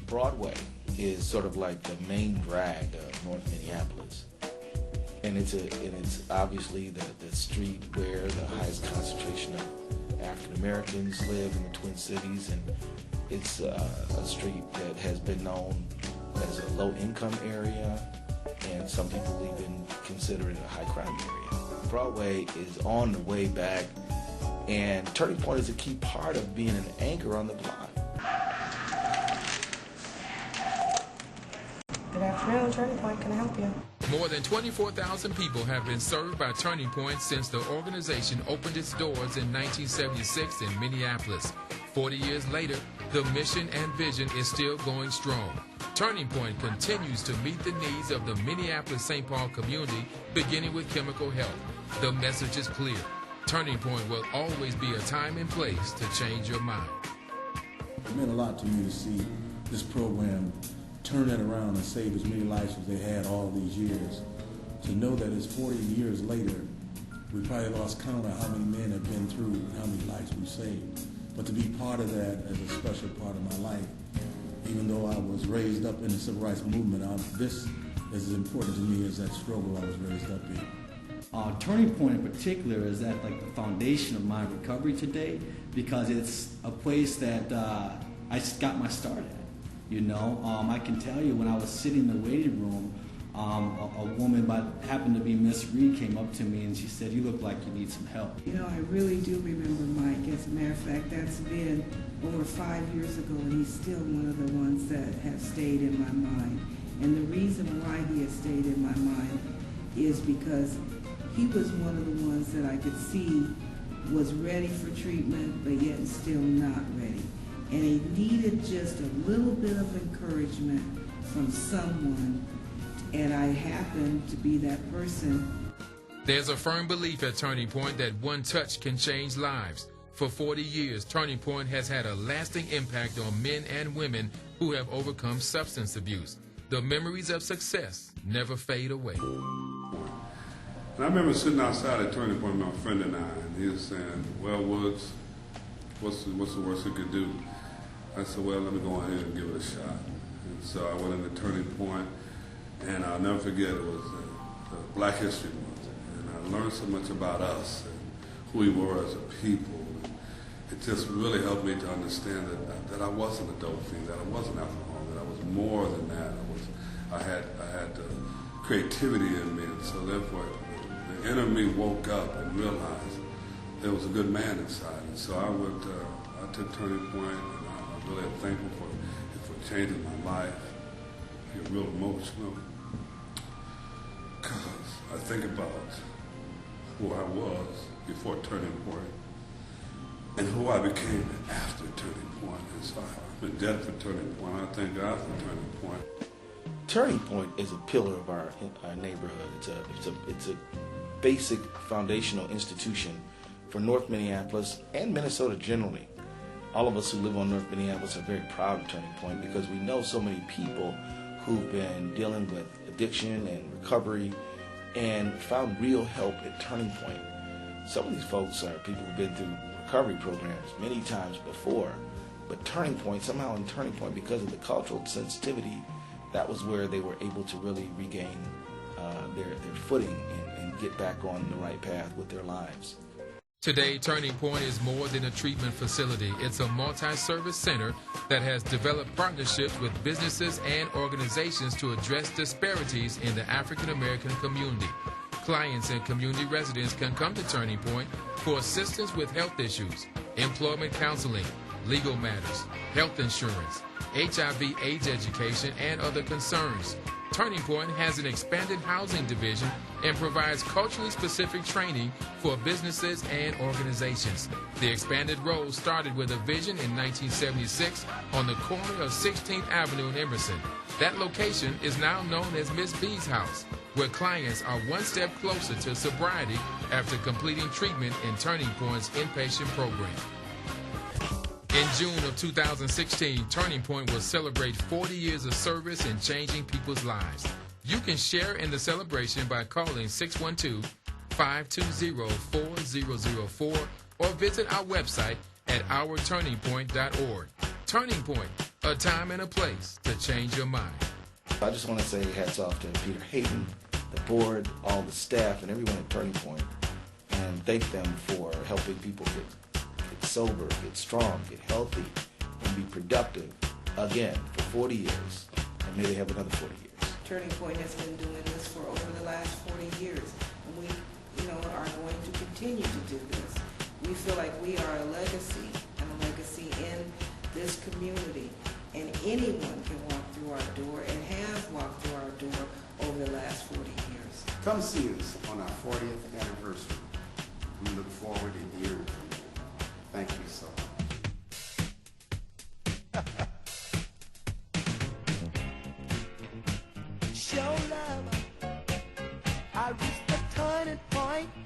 Broadway is sort of like the main drag of North Minneapolis. And it's obviously the street where the highest concentration of African Americans live in the Twin Cities, and it's a street that has been known as a low-income area, and some people even consider it a high-crime area. Broadway is on the way back, and Turning Point is a key part of being an anchor on the block. Good afternoon, Turning Point. Can I help you? More than 24,000 people have been served by Turning Point since the organization opened its doors in 1976 in Minneapolis. 40 years later, the mission and vision is still going strong. Turning Point continues to meet the needs of the Minneapolis-St. Paul community, beginning with chemical health. The message is clear. Turning Point will always be a time and place to change your mind. It meant a lot to me to see this program turn that around and save as many lives as they had all these years. To know that it's 40 years later, we probably lost count of how many men have been through and how many lives we've saved. But to be part of that as a special part of my life, even though I was raised up in the civil rights movement, this is as important to me as that struggle I was raised up in. Turning Point in particular is at like the foundation of my recovery today, because it's a place that I got my start at. You know, I can tell you when I was sitting in the waiting room, a woman happened to be Miss Reed came up to me and she said, "You look like you need some help." You know, I really do remember Mike. As a matter of fact, that's been over 5 years ago, and he's still one of the ones that have stayed in my mind. And the reason why he has stayed in my mind is because he was one of the ones that I could see was ready for treatment, but yet still not ready. And he needed just a little bit of encouragement from someone, and I happened to be that person. There's a firm belief at Turning Point that one touch can change lives. For 40 years, Turning Point has had a lasting impact on men and women who have overcome substance abuse. The memories of success never fade away. And I remember sitting outside at Turning Point with my friend and he was saying, "Well, Woods, what's the worst you could do?" I said, "Well, let me go ahead and give it a shot." And so I went into Turning Point, and I'll never forget, it was Black History Month. And I learned so much about us and who we were as a people. And it just really helped me to understand that I wasn't a dope fiend, that I wasn't alcohol, that I was more than that. I had creativity in me, and so therefore the inner me woke up and realized there was a good man inside. And so I took Turning Point, and I'm really thankful for changing my life. I get real emotional because I think about who I was before Turning Point and who I became after Turning Point. And so I'm indebted for Turning Point. I thank God for Turning Point. Turning Point is a pillar of our neighborhood. It's a basic foundational institution for North Minneapolis and Minnesota generally. All of us who live on North Minneapolis are very proud of Turning Point because we know so many people who've been dealing with addiction and recovery and found real help at Turning Point. Some of these folks are people who've been through recovery programs many times before, but Turning Point, somehow in Turning Point, because of the cultural sensitivity, that was where they were able to really regain their footing and get back on the right path with their lives. Today, Turning Point is more than a treatment facility. It's a multi-service center that has developed partnerships with businesses and organizations to address disparities in the African American community. Clients and community residents can come to Turning Point for assistance with health issues, employment counseling, legal matters, health insurance, HIV/AIDS education, and other concerns. Turning Point has an expanded housing division and provides culturally specific training for businesses and organizations. The expanded role started with a vision in 1976 on the corner of 16th Avenue in Emerson. That location is now known as Miss B's House, where clients are one step closer to sobriety after completing treatment in Turning Point's inpatient program. In June of 2016, Turning Point will celebrate 40 years of service in changing people's lives. You can share in the celebration by calling 612-520-4004 or visit our website at ourturningpoint.org. Turning Point, A time and a place to change your mind. I just want to say hats off to Peter Hayden, the board, all the staff, and everyone at Turning Point, and thank them for helping people get sober, get strong, get healthy, and be productive again for 40 years, and may they have another 40 years. Turning Point has been doing this for over the last 40 years, and we, are going to continue to do this. We feel like we are a legacy, and a legacy in this community, and anyone can walk through our door and has walked through our door over the last 40 years. Come see us on our 40th anniversary. We look forward to hearing from you. Thank you so much. Show love. I reached the turning point.